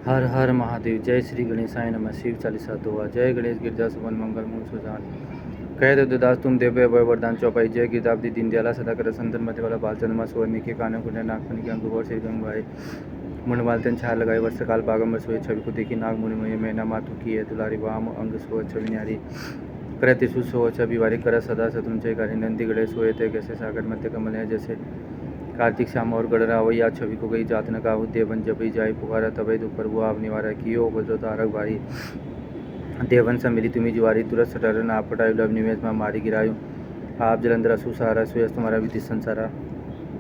हर हर महादेव। जय श्री गणेशाय नमः। शिव चालीसा दोहा। जय गणेश गिरजा सुमन मंगल मूल सुजान। कह दे दास तुम देवे अभय वरदान चौपाई। जय गिरदावती दीन दयाला सदा कर संतन मत वाला बाल चंद्रमा सोने के कानों कुंडे नागफनी के अंगुवर श्री गंग भाई मुंडमाल तेन छाया लगाए वर्षकाल बागंबर सोए छवि को देखी नाग मुनि मय मैना मातु की है दुलारी वाम अंग सो छवि न्यारी करे त्रिशु सो छवि वारी कर सदा सतुंजय कारी नंदी गढ़े सोए थे कैसे सागर मध्य कमल है जैसे कार्तिक श्याम और गढ़रा वैया छवि को गई जात न काहू देवन जबई जाय पुकारा तबई दुख प्रभु आप निवारा कियो बजो तारक भारी देवन सा मिली तुम्हें जुआरी तुरंत सटर ना पटायु लब निवेश में मारी गिरायु आप जलंधर असु सहारा सुयस तुम्हारा विधि संसारा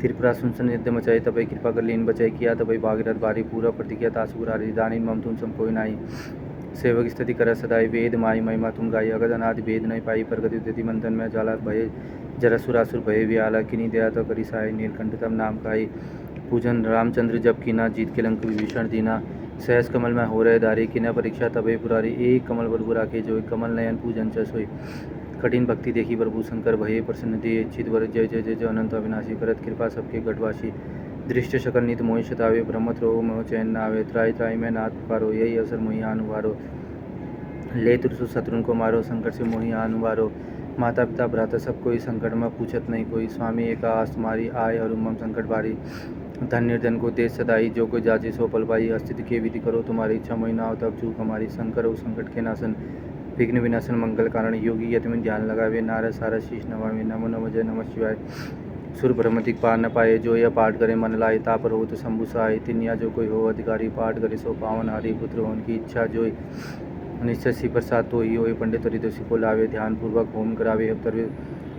त्रिपुरा सुनसन युद्ध मचाई तबई कृपा कर लीन बचाई किया तबई भागीरथ बारी पूरा प्रतिज्ञा तासुरारी दानी मम तुम सम कोई नाई सेवक स्थिति कर सदाई वेद माई महिमा तुम गाई अगद अनादि भेद नहीं पाई प्रगति उद्यति मंथन में जाला भय जरसुरासुर भय व्याला किनी दया तो करी साई नीलकंठ तब नाम खाई पूजन रामचंद्र जब कीना जीत के लंक विभीषण दीना सहस कमल में हो रहे दारी किना परीक्षा तबे पुरारी एक कमल बर बुरा के जो कमल नयन पूजन च सोई कठिन भक्ति देखी प्रभु शंकर भये प्रसन्न दिए चित वर जय जय जय जय अनंत अविनाशी करत कृपा सबके गढ़वासी दृष्ट शकल नित मोहि सतावे ब्रह्मत रोग मोह चैन न आवे त्राई त्राई में नाथ पुकारो यही अवसर मोहि अनुवारो ले तुरसु शत्रुन को मारो संकट से मोहि अनुवारो माता पिता भ्राता सब कोई संकट में पूछत नहीं कोई स्वामी एका आस तुम्हारी आय और मम संकट बारी धन निर्धन को देश सदाई जो कोई जाचे सो पल पाई अस्तित्व के विधि करो तुम्हारी इच्छा मोहि ना हो तब चूक हमारी शंकर हो संकट के नाशन विघ्न विनाशन मंगल कारण योगी यति में ध्यान लगावे नारद सारा शीश नवावे नमो नमो जय नमः शिवाय सुर ब्रह्मतिक पार न पाए जो यह पाठ करे मन लाए तापर हो तो शंभु सहाय तिनिया जो कोई हो अधिकारी पाठ करे सो पावन हरि पुत्र हो उनकी इच्छा जो निश्चय सी प्रसाद तो ही हो पंडित हरिदोषी को लावे ध्यान पूर्वक होम करावे अवतर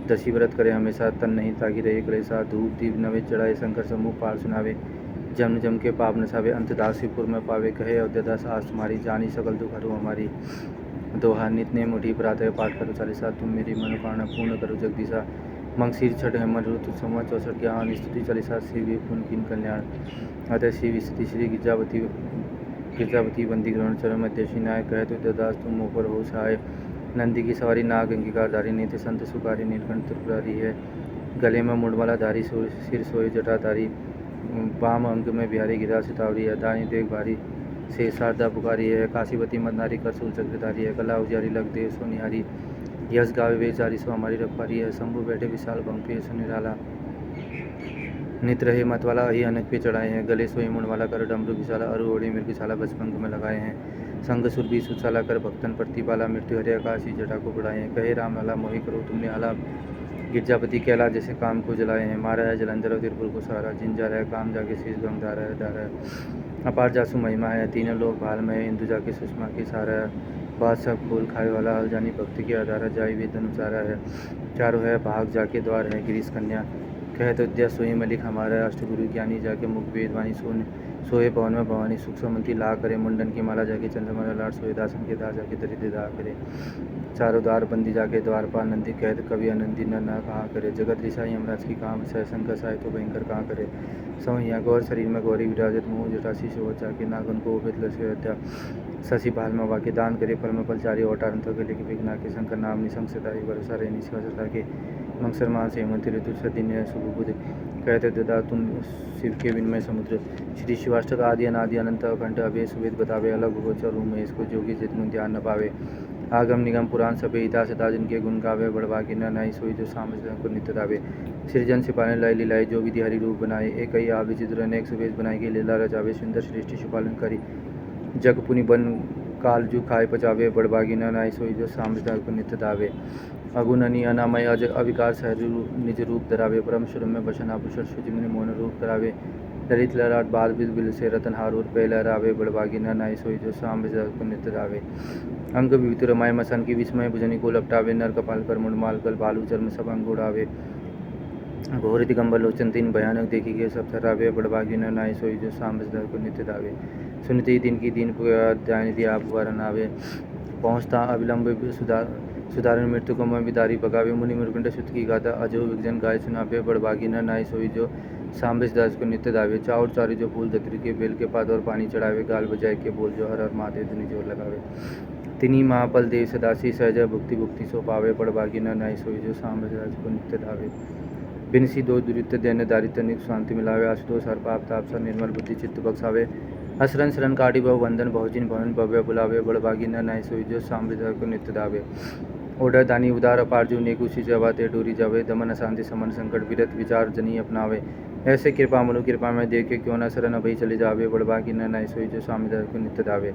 दशी व्रत करे हमेशा तन नहीं ताकि रहे क्लेशा धूप दीप नवे चढ़ाए शंकर समूह पार सुनावे जम जम के पाप नसावे अंत दासीपुर में पावे कहे अयोध्यादास आस तुम्हारी जानी सकल दुख हरो हमारी दोहा नित्य मुठी प्रातः पाठ करो चालीसा तुम मेरी मनोकामना पूर्ण करो जगदीशा मंगशीर छठ हेमन ऋतु संवत 64 ज्ञान स्तुति चालीसा शिव पुन किन कल्याण अतः शिव स्थिति श्री गिरजावती बंदी ग्रहण चरण मध्यशी नाय कह तो ददास तुम ऊपर हो सहाय नंदी की सवारी नाग अंगिकार धारी नित्य संत सुकारी नीलकंठ त्रिपुरारी है गले में मुंडमाला धारी सिर सोए जटाधारी वाम अंग में बिहारी गिरा सितावरी है दानी देख भारी से शारदा पुकारी है काशीवती मदनारी कर सूल चक्रधारी है कला उजारी लग देव सोनिहारी यश गावे बेचारी सो हमारी रखवारी है शंभु बैठे विशाल भंग सो निराला नित रहे मत वाला ही अनक पे चढ़ाए हैं गले सोई मुंड वाला कर डमरू विशाला अरु ओढ़े मृगशाला बचपंख में लगाए हैं संग सुरभि सुशाला कर भक्तन प्रतिपाला मृत्यु हरे आकाशी जटा को बढ़ाए हैं कहे राम लाला मोहि करो तुमने आला गिरजापति कहला जैसे काम को जलाए हैं मारा है जलंधर और तिरपुर को सहारा जिन जा रहा है काम जाके शीश गंग धारा है डारा है अपार जासु महिमा है तीनों लोग भाल में है इंदु जाके सुषमा की सारा है बादशाह फूल खाए वाला हल जानी भक्ति की आधारा जाई वे धनुचारा है चारों है भाग जाके द्वार है गिरीश कन्या कह तो द्या सोई मलिक हमारा अष्टगुरु ज्ञानी जाके मुख वेदवाणी सोए पवन में भवानी सुख समंती ला करे मुंडन की माला जाके चंद्रमा लाट सोए दासन के दास जाके दरिद्र दा करे चारों द्वार बंदी जाके द्वारपाल नंदी कहत कवि आनंदी न कहाँ करे जगत ऋषाई यमराज की काम सहसन का साय तो भयंकर कहाँ करे सवैया गौर शरीर में गौरी विराजत मुँह जटासी से जाके नागन को उपित लस्या शशि भाल में वाके दान करे फल में फलचारी ओटारंत के लेके विघ्ना के शंकर नाम निशंक सदाई भरोसा रे निशा के मंगसर मान से हेमंत ऋतु सदिन शुभ बुध कहते ददा तुम शिव के विनमय समुद्र श्री शिवाष्टक आदि अनादि अनंत अखंड अभय सुवेद बतावे अलग गोचर रूम में इसको जोगी जितनु ध्यान न पावे आगम निगम पुराण सभे हिता सदा जिनके गुण गावे बड़वा की न नाई सोई जो सामज को नित्य दावे सृजन सिपालन लाई लीलाई जो विधि हरि रूप बनाए एक ही आवे चित्र अनेक सुवेश बनाई के लीला रचावे सुंदर श्रेष्ठ शिपालन करी जग पुनि बन काल जु खाए पचावे बड़बागी न नाई सोई जो सामजदार को नित्य दावे अगुणनी अनामय अज अविकार सहज निज रूप धरावे परम शुरम में बसन आभूषण शुचिमुनि मोहन रूप करावे ललित ललाट बाल बिल से रतनहार और पै लहरावे बड़बागी न नाई सोई जो सामजदार को नित्य दावे अंग विविध रमाय मसन की विस्मय भुजनी को लपटावे नर कपाल कर मुंडमाल कल बालू चर्म सब अंग उड़ावे घोर दिगंबर लोचन तीन भयानक देखी गए सब सरावे बड़बागी न नाई सोई जो सामजदार को नित्य दावे सुनते ही दिन की दिन ध्यान दिया आप वरण आवे पहुँचता अविलंब सुधारण मृत्यु को मैं बिदारी पकावे मुनि मुरकुंड सुत की गाथा अजो विजन गाय सुनावे बड़बागी न नाई सोई जो सांबेश दास को नित्य दावे चाउर चारी जो फूल दत्री के बेल के पाद और पानी चढ़ावे गाल बजाए के बोल जो हर हर महादेव धुनि जोर लगावे तिनी महाबल देव सदासी सहज भुक्ति भुक्ति सो पावे बड़बागी न नाई सोई जो सांबेश दास को नित्य दावे बिनसी दो दुरित दैन दारित निक शांति मिलावे आशुतोष हर पाप ताप सा निर्मल बुद्धि चित्त बक्सावे असरन सरन काटी भव वंदन बहुजिन भवन भव्य बुलावे बड़बागी न नाय सोई जो सामृद्ध को नित्य दावे ओडर दानी उदार अपारजू नेकुशी जवाते डोरी जावे दमन अशांति समन संकट विरत विचार जनी अपनावे ऐसे कृपा मनु कृपा में देखे क्यों न शरण अभय चले जावे बड़बागी न नाय सोई जो सामृद्ध को नित्य दावे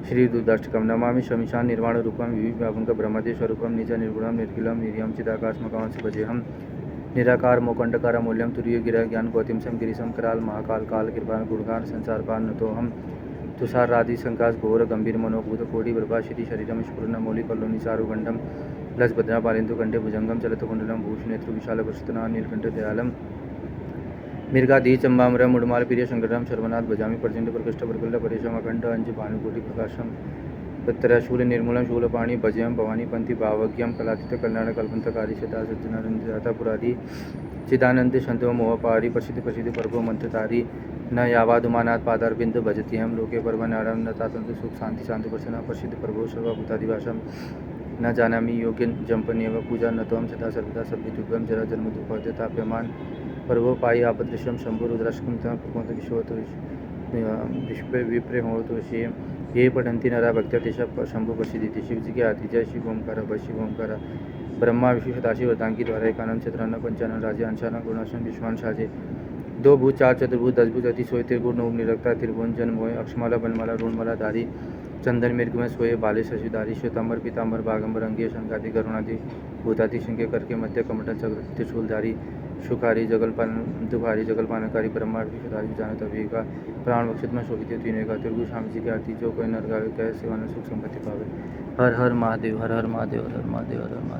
श्री दुर्दष्टकम नमामि शमिशान निर्वाण रूपम विव्यापक ब्रह्मदे स्वरूपम निज निर्गुणम निर्खिलम निर्यम चिदाकाशमकाम से भजे हम निराकार मोकंडकार मूल्यम तुरीय गिरा ज्ञान गौतम सम गिरीशम कराल महाकाल काल कृपान गुणगान संसार पान न तो हम तुषार राधि संकाश घोर गंभीर मनोभूत कोटि प्रभा श्री शरीरम स्फुरन मौलि कल्लोनि चारुगंडम लस भद्रा पालिंदु कंठे भुजंगम चलत कुंडलम भूषणेत्र विशाल प्रस्तुना नीलकंठ दयालम मृगाधी चंबामरम उड़माल प्रिय शंकरम शर्वनाथ भजामी प्रचंड प्रकृष्ट प्रकल्ल परेशम अखंड अंज भानुकोटि प्रकाशम तत्रशूल निर्मूलम शूलपाणी भजयम भवानी पंथी भावज्ञम कलातीत कल्याण कल्पंतकारी सदा सज्जनानंददाता पुरारी चिदानंद संतो मोहपारी प्रसिद्ध प्रसिद्ध प्रभो मंत्रतारी न यावादुमानात् पादारविंद भजति हम लोके परमनारायण न तातंतु सुख शांति शांति प्रसन्न प्रसिद्ध प्रभो सर्वभूतादिवासम न जानामि योग्य जंपन्यव पूजा न तोम सदा सर्वदा सभ्युग्म जरा जन्म दुख ताप्यमान प्रभो पाई आपदृशम शंभु रुद्राष्टकम तमकुमत विश्वत विश्व विप्रे होतो श्री ये पठंती नरा भक्त्या तेषा शंभु प्रसिद्धि शिवजी की आरती जय शिव ओंकार भ शिव ओंकार ब्रह्मा विष्णु सदाशिव वरदांगी द्वारा एकानंद क्षेत्रान्न पंचानन राज्य अंशानन गुणाशन विश्वान साजे दो भूत चार चतुर्भुत दस भूत अति सोए त्रिगुण नव निरक्ता त्रिभुवन जन्म होय अक्षमाला बनमाला ऋणमाला धारी चंदन मृग में सोए बाले शशिधारी श्वेतांबर पीतांबर बागंबर अंगीय शंकादि करुणादि भूतादि शंके करके मध्य कमंडल चक्र त्रिशूलधारी सुखारी जगलपान दुखारी जगलपानकारी ब्रह्मा विष्णुधारी जानत अभिका प्राण बक्षित में शोभित तीनों का तिरगु स्वामी जी की आरती जो कोई नर गावे कह सेवा सुख संपत्ति पावे हर हर महादेव हर हर महादेव हर हर महादेव हर हर महादेव।